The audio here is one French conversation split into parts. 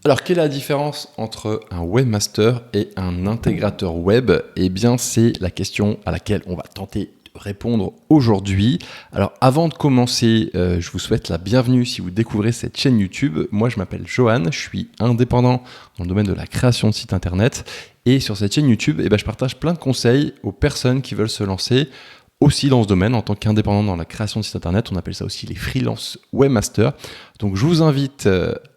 Alors, quelle est la différence entre un webmaster et un intégrateur web? Eh bien, c'est la question à laquelle on va tenter de répondre aujourd'hui. Alors, avant de commencer, je vous souhaite la bienvenue si vous découvrez cette chaîne YouTube. Moi, je m'appelle Johan, je suis indépendant dans le domaine de la création de sites internet. Et sur cette chaîne YouTube, je partage plein de conseils aux personnes qui veulent se lancer aussi dans ce domaine en tant qu'indépendant dans la création de sites internet. On appelle ça aussi les freelance webmasters. Donc, je vous invite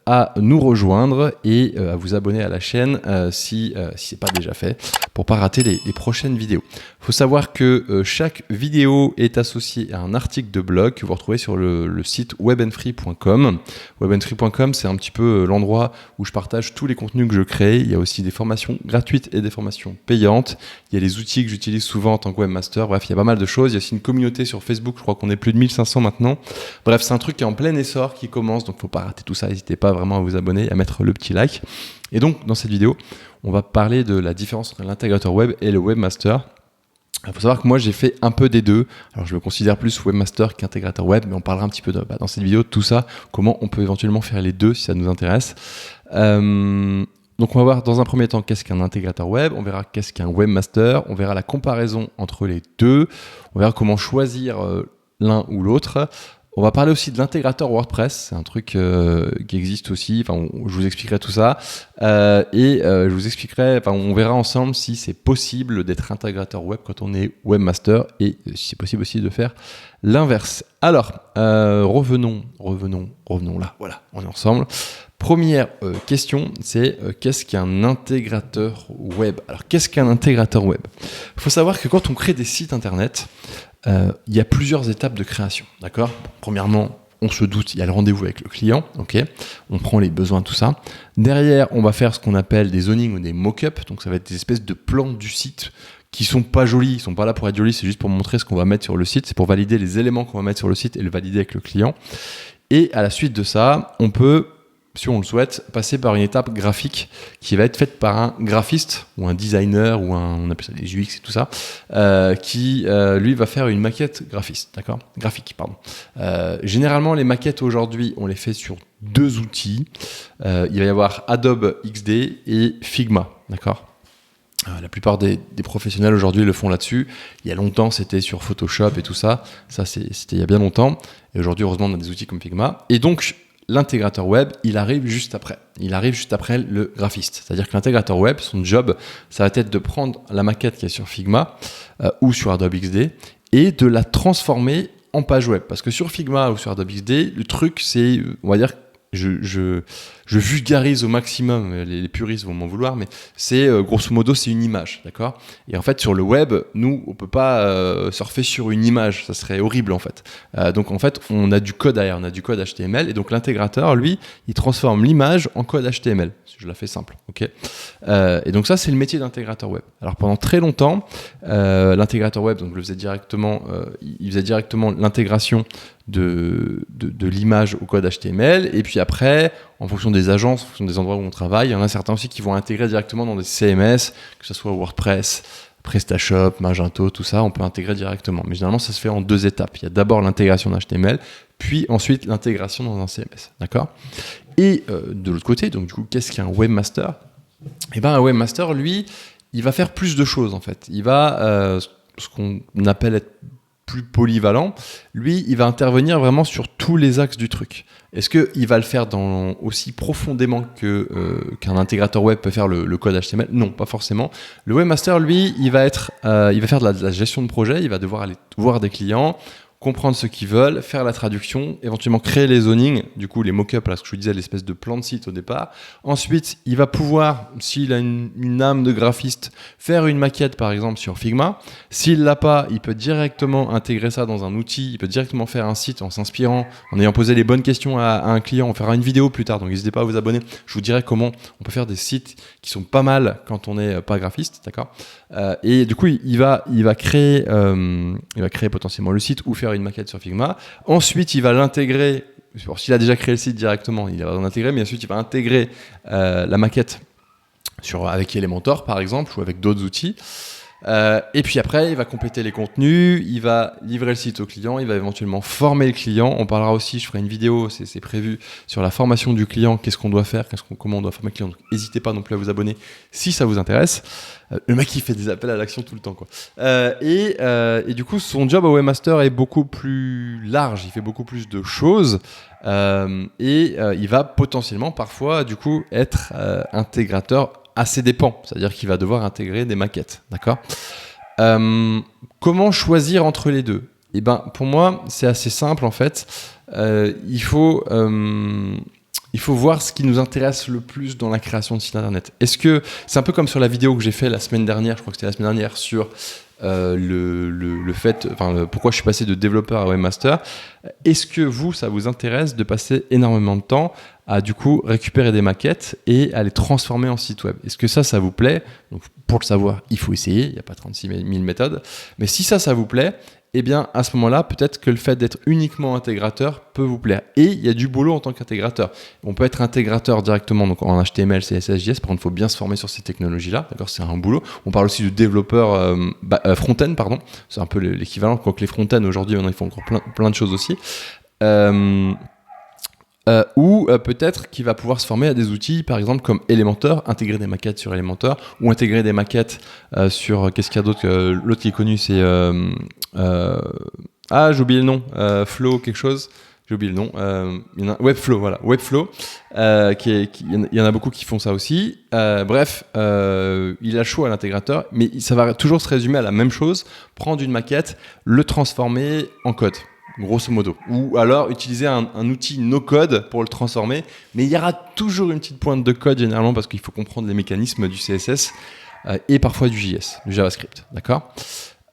à nous rejoindre et à vous abonner à la chaîne si ce n'est pas déjà fait pour ne pas rater les prochaines vidéos. Il faut savoir que chaque vidéo est associée à un article de blog que vous retrouvez sur le site webandfree.com. Webandfree.com, c'est un petit peu l'endroit où je partage tous les contenus que je crée. Il y a aussi des formations gratuites et des formations payantes. Il y a les outils que j'utilise souvent en tant que webmaster. Bref, il y a pas mal de choses. Il y a aussi une communauté sur Facebook. Je crois qu'on est plus de 1500 maintenant. Bref, c'est un truc qui est en plein essor, qui commence. Donc, il ne faut pas rater tout ça. N'hésitez pas vraiment à vous abonner, à mettre le petit like. Et donc, dans cette vidéo, on va parler de la différence entre l'intégrateur web et le webmaster. Il faut savoir que moi, j'ai fait un peu des deux. Alors, je me considère plus webmaster qu'intégrateur web, mais on parlera un petit peu dans cette vidéo de tout ça, comment on peut éventuellement faire les deux si ça nous intéresse. Donc, on va voir dans un premier temps qu'est-ce qu'un intégrateur web, on verra qu'est-ce qu'un webmaster, on verra la comparaison entre les deux, on verra comment choisir l'un ou l'autre. On va parler aussi de l'intégrateur WordPress, c'est un truc qui existe aussi, je vous expliquerai tout ça, je vous expliquerai, on verra ensemble si c'est possible d'être intégrateur web quand on est webmaster et si c'est possible aussi de faire l'inverse. Alors, revenons là, voilà, on est ensemble. Première question, c'est qu'est-ce qu'un intégrateur web? Alors, qu'est-ce qu'un intégrateur web? Il faut savoir que quand on crée des sites internet, il y a plusieurs étapes de création, d'accord? Premièrement, on se doute, il y a le rendez-vous avec le client, ok? On prend les besoins, tout ça. Derrière, on va faire ce qu'on appelle des zonings ou des mock-ups, donc ça va être des espèces de plans du site qui sont pas jolis, ils sont pas là pour être jolis, c'est juste pour montrer ce qu'on va mettre sur le site, c'est pour valider les éléments qu'on va mettre sur le site et le valider avec le client. Et à la suite de ça, on peut, si on le souhaite, passer par une étape graphique qui va être faite par un graphiste ou un designer ou on appelle ça des UX et tout ça, qui lui va faire une maquette graphique. Généralement, les maquettes aujourd'hui, on les fait sur deux outils. Il va y avoir Adobe XD et Figma, d'accord? La plupart des professionnels aujourd'hui le font là-dessus. Il y a longtemps, c'était sur Photoshop et tout ça. Ça, c'était il y a bien longtemps. Et aujourd'hui, heureusement, on a des outils comme Figma. Et donc, l'intégrateur web, il arrive juste après. Il arrive juste après le graphiste. C'est-à-dire que l'intégrateur web, son job, ça va être de prendre la maquette qui est sur Figma ou sur Adobe XD et de la transformer en page web. Parce que sur Figma ou sur Adobe XD, le truc, c'est, on va dire, je vulgarise au maximum, les puristes vont m'en vouloir, mais c'est grosso modo c'est une image, d'accord? Et en fait sur le web, nous on peut pas surfer sur une image, ça serait horrible en fait. Donc en fait on a du code derrière, on a du code HTML et donc l'intégrateur lui il transforme l'image en code HTML. Je la fais simple, ok? Et donc ça c'est le métier d'intégrateur web. Alors pendant très longtemps, l'intégrateur web donc il faisait directement l'intégration de l'image au code HTML et puis après en fonction des agences, en fonction des endroits où on travaille, il y en a certains aussi qui vont intégrer directement dans des CMS, que ce soit WordPress, PrestaShop, Magento, tout ça, on peut intégrer directement. Mais généralement, ça se fait en deux étapes. Il y a d'abord l'intégration d'HTML, puis ensuite l'intégration dans un CMS, d'accord? Et de l'autre côté, donc du coup, qu'est-ce qu'un webmaster? Eh ben, un webmaster, lui, il va faire plus de choses en fait. Il va, ce qu'on appelle être plus polyvalent, lui, il va intervenir vraiment sur tous les axes du truc. Est-ce qu'il va le faire aussi profondément qu'un intégrateur web peut faire le code HTML? Non, pas forcément. Le webmaster, lui, il va faire de la gestion de projet, il va devoir aller voir des clients, comprendre ce qu'ils veulent, faire la traduction, éventuellement créer les zonings, du coup les mock-ups, là, ce que je vous disais, l'espèce de plan de site au départ. Ensuite, il va pouvoir, s'il a une âme de graphiste, faire une maquette par exemple sur Figma. S'il l'a pas, il peut directement intégrer ça dans un outil, il peut directement faire un site en s'inspirant, en ayant posé les bonnes questions à un client. On fera une vidéo plus tard, donc n'hésitez pas à vous abonner. Je vous dirai comment on peut faire des sites qui sont pas mal quand on n'est pas graphiste, d'accord? Et du coup, il va créer potentiellement le site ou faire une maquette sur Figma. Ensuite, il va l'intégrer. S'il a déjà créé le site directement, il va l'intégrer, mais ensuite, il va intégrer la maquette avec Elementor, par exemple, ou avec d'autres outils. Et puis après, il va compléter les contenus, il va livrer le site au client, il va éventuellement former le client. On parlera aussi, je ferai une vidéo, c'est prévu, sur la formation du client, qu'est-ce qu'on doit faire, comment on doit former le client. Donc n'hésitez pas non plus à vous abonner si ça vous intéresse. Le mec, il fait des appels à l'action tout le temps, quoi. Et du coup, son job au Webmaster est beaucoup plus large, il fait beaucoup plus de choses. Il va potentiellement parfois du coup être intégrateur à ses dépens, c'est-à-dire qu'il va devoir intégrer des maquettes, d'accord. Comment choisir entre les deux? Eh ben, pour moi, c'est assez simple en fait. Il faut voir ce qui nous intéresse le plus dans la création de site internet. Est-ce que c'est un peu comme sur la vidéo que j'ai fait la semaine dernière, je crois que c'était la semaine dernière, sur le fait, pourquoi je suis passé de développeur à webmaster. Est-ce que ça vous intéresse de passer énormément de temps à du coup récupérer des maquettes et à les transformer en site web? Est-ce que ça vous plaît? Donc, pour le savoir, il faut essayer, il n'y a pas 36 000 méthodes. Mais si ça vous plaît, eh bien, à ce moment-là, peut-être que le fait d'être uniquement intégrateur peut vous plaire. Et il y a du boulot en tant qu'intégrateur. On peut être intégrateur directement donc en HTML, CSS, JS. Par contre, il faut bien se former sur ces technologies-là. D'accord, c'est un boulot. On parle aussi de développeur front-end, pardon. C'est un peu l'équivalent. Quoique les front-end, aujourd'hui, ils font encore plein de choses aussi. Ou peut-être qu'il va pouvoir se former à des outils, par exemple comme Elementor, intégrer des maquettes sur Elementor, ou intégrer des maquettes sur... Qu'est-ce qu'il y a d'autre? L'autre qui est connu, c'est... j'ai oublié le nom. Flow quelque chose. J'ai oublié le nom. Il y en a, Webflow, voilà. Webflow. Il y en a beaucoup qui font ça aussi. Bref, il a le choix à l'intégrateur, mais ça va toujours se résumer à la même chose. Prendre une maquette, le transformer en code. Grosso modo. Ou alors utiliser un outil no-code pour le transformer. Mais il y aura toujours une petite pointe de code généralement parce qu'il faut comprendre les mécanismes du CSS et parfois du JS, du JavaScript. D'accord ?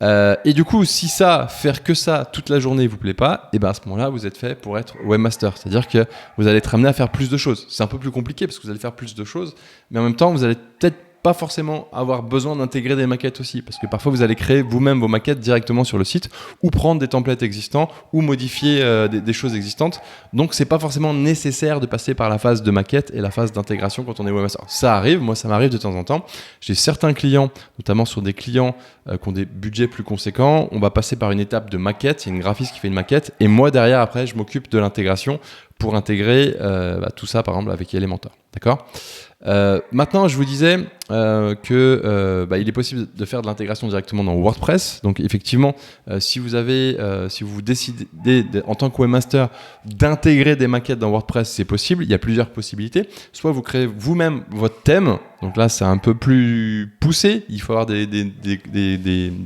Et du coup, si faire que ça toute la journée vous plaît pas, et ben à ce moment-là, vous êtes fait pour être webmaster. C'est-à-dire que vous allez être amené à faire plus de choses. C'est un peu plus compliqué parce que vous allez faire plus de choses, mais en même temps, vous allez peut-être pas forcément avoir besoin d'intégrer des maquettes aussi, parce que parfois vous allez créer vous-même vos maquettes directement sur le site, ou prendre des templates existants, ou modifier des choses existantes. Donc c'est pas forcément nécessaire de passer par la phase de maquette et la phase d'intégration quand on est webmaster. Ça arrive, moi ça m'arrive de temps en temps. J'ai certains clients, notamment sur des clients qui ont des budgets plus conséquents, on va passer par une étape de maquette, il y a une graphiste qui fait une maquette, et moi derrière après je m'occupe de l'intégration pour intégrer tout ça par exemple avec Elementor. D'accord ? Maintenant, je vous disais il est possible de faire de l'intégration directement dans WordPress. Donc, effectivement, si vous décidez en tant que webmaster d'intégrer des maquettes dans WordPress, c'est possible. Il y a plusieurs possibilités. Soit vous créez vous-même votre thème. Donc là, c'est un peu plus poussé. Il faut avoir des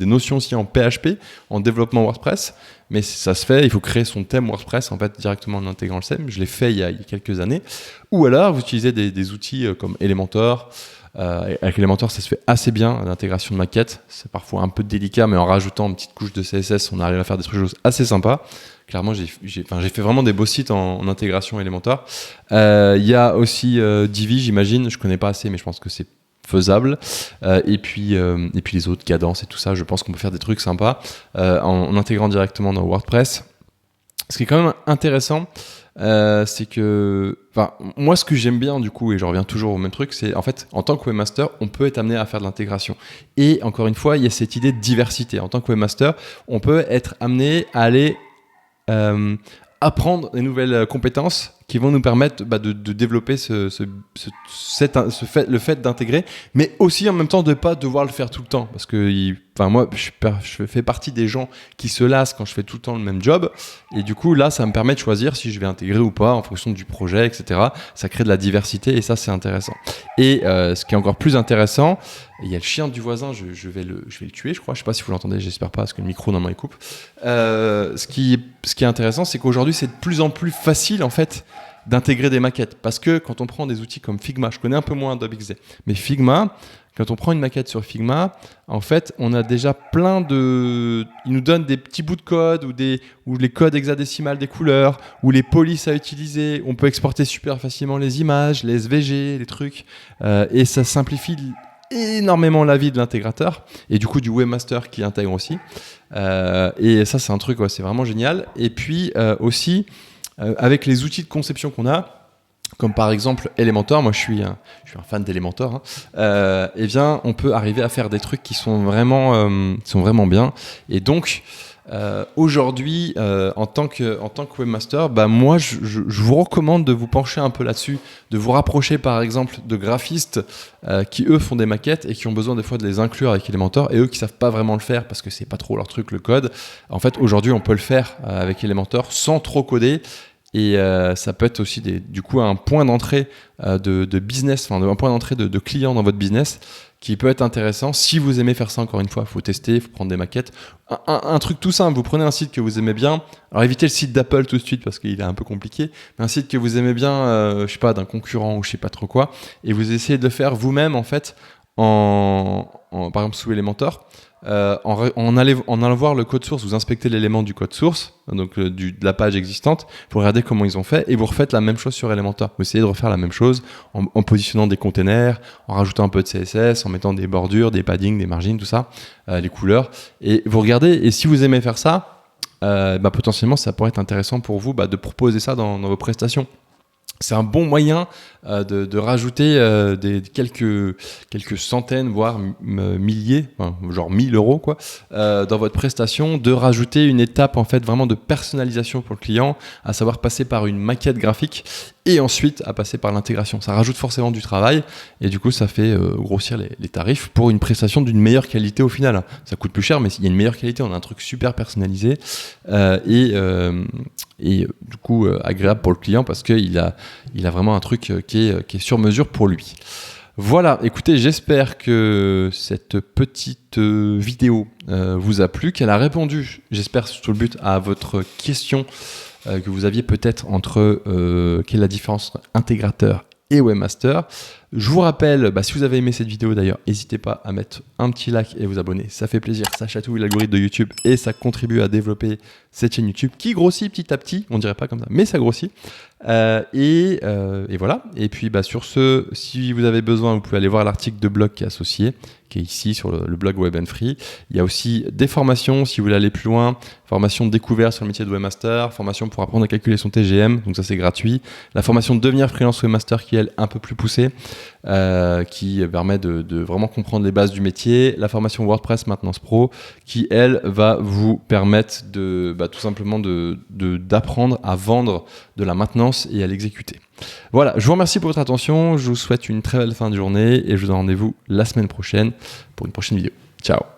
notions aussi en PHP, en développement WordPress. Mais ça se fait, il faut créer son thème WordPress en fait directement en intégrant le thème. Je l'ai fait il y a quelques années. Ou alors, vous utilisez des outils comme Elementor. Avec Elementor, ça se fait assez bien, l'intégration de maquettes. C'est parfois un peu délicat, mais en rajoutant une petite couche de CSS, on arrive à faire des trucs assez sympas. Clairement, j'ai fait vraiment des beaux sites en intégration Elementor. Il y a aussi Divi, j'imagine. Je connais pas assez, mais je pense que c'est faisable. Et puis les autres, Cadence et tout ça, je pense qu'on peut faire des trucs sympas en intégrant directement dans WordPress. Ce qui est quand même intéressant, c'est que, moi, ce que j'aime bien du coup, et je reviens toujours au même truc, c'est en fait, en tant que webmaster, on peut être amené à faire de l'intégration. Et encore une fois, il y a cette idée de diversité. En tant que webmaster, on peut être amené à aller apprendre des nouvelles compétences qui vont nous permettre de développer le fait d'intégrer, mais aussi en même temps de ne pas devoir le faire tout le temps. Parce que moi, je fais partie des gens qui se lassent quand je fais tout le temps le même job. Et du coup, là, ça me permet de choisir si je vais intégrer ou pas en fonction du projet, etc. Ça crée de la diversité et ça, c'est intéressant. Et ce qui est encore plus intéressant, il y a le chien du voisin, je vais le tuer, je crois. Je ne sais pas si vous l'entendez, j'espère pas, parce que le micro, normalement, il coupe. Ce qui est intéressant, c'est qu'aujourd'hui, c'est de plus en plus facile, en fait, d'intégrer des maquettes. Parce que quand on prend des outils comme Figma, je connais un peu moins Adobe XD, mais Figma, quand on prend une maquette sur Figma, en fait, on a déjà il nous donne des petits bouts de code ou les codes hexadécimales des couleurs, ou les polices à utiliser. On peut exporter super facilement les images, les SVG, les trucs, et ça simplifie énormément la vie de l'intégrateur et du coup du webmaster qui intègre aussi. Et ça, c'est un truc, c'est vraiment génial. Et puis aussi, avec les outils de conception qu'on a, comme par exemple Elementor, moi je suis un fan d'Elementor, eh bien on peut arriver à faire des trucs qui sont vraiment bien. Et donc aujourd'hui, en tant que webmaster, moi je vous recommande de vous pencher un peu là-dessus, de vous rapprocher par exemple de graphistes qui eux font des maquettes et qui ont besoin des fois de les inclure avec Elementor, et eux qui savent pas vraiment le faire parce que c'est pas trop leur truc le code. En fait aujourd'hui on peut le faire avec Elementor sans trop coder. Et ça peut être aussi du coup un point d'entrée de business, un point d'entrée de clients dans votre business qui peut être intéressant. Si vous aimez faire ça, encore une fois, il faut tester, il faut prendre des maquettes. Un truc tout simple, vous prenez un site que vous aimez bien. Alors évitez le site d'Apple tout de suite parce qu'il est un peu compliqué. Mais un site que vous aimez bien, je sais pas, d'un concurrent ou je sais pas trop quoi. Et vous essayez de le faire vous-même en fait, par exemple sous Elementor. En allant voir le code source, vous inspectez l'élément du code source, donc de la page existante, vous regardez comment ils ont fait et vous refaites la même chose sur Elementor. Vous essayez de refaire la même chose en positionnant des containers, en rajoutant un peu de CSS, en mettant des bordures, des paddings, des margines, tout ça, les couleurs. Et vous regardez, et si vous aimez faire ça, potentiellement ça pourrait être intéressant pour vous de proposer ça dans vos prestations. C'est un bon moyen de rajouter quelques centaines, voire milliers, genre 1000 euros dans votre prestation, de rajouter une étape en fait vraiment de personnalisation pour le client, à savoir passer par une maquette graphique et ensuite à passer par l'intégration. Ça rajoute forcément du travail et du coup ça fait grossir les tarifs pour une prestation d'une meilleure qualité au final. Ça coûte plus cher mais il y a une meilleure qualité, on a un truc super personnalisé et du coup agréable pour le client parce qu'il a vraiment un truc qui est sur mesure pour lui. Voilà, écoutez, j'espère que cette petite vidéo vous a plu, qu'elle a répondu, j'espère surtout le but, à votre question que vous aviez peut-être entre quelle est la différence entre intégrateur et webmaster. Je vous rappelle, si vous avez aimé cette vidéo d'ailleurs, n'hésitez pas à mettre un petit like et vous abonner, ça fait plaisir, ça chatouille l'algorithme de YouTube et ça contribue à développer cette chaîne YouTube qui grossit petit à petit, on dirait pas comme ça, mais ça grossit. Et voilà, et puis sur ce, si vous avez besoin, vous pouvez aller voir l'article de blog qui est associé, qui est ici sur le blog Web & Free. Il y a aussi des formations, si vous voulez aller plus loin, formation de découverte sur le métier de webmaster, formation pour apprendre à calculer son TGM, donc ça c'est gratuit. La formation de devenir freelance webmaster qui est elle un peu plus poussée, qui permet de vraiment comprendre les bases du métier. La formation WordPress Maintenance Pro qui elle va vous permettre tout simplement d'apprendre à vendre de la maintenance et à l'exécuter. Voilà, je vous remercie pour votre attention, je vous souhaite une très belle fin de journée et je vous donne rendez-vous la semaine prochaine pour une prochaine vidéo. Ciao.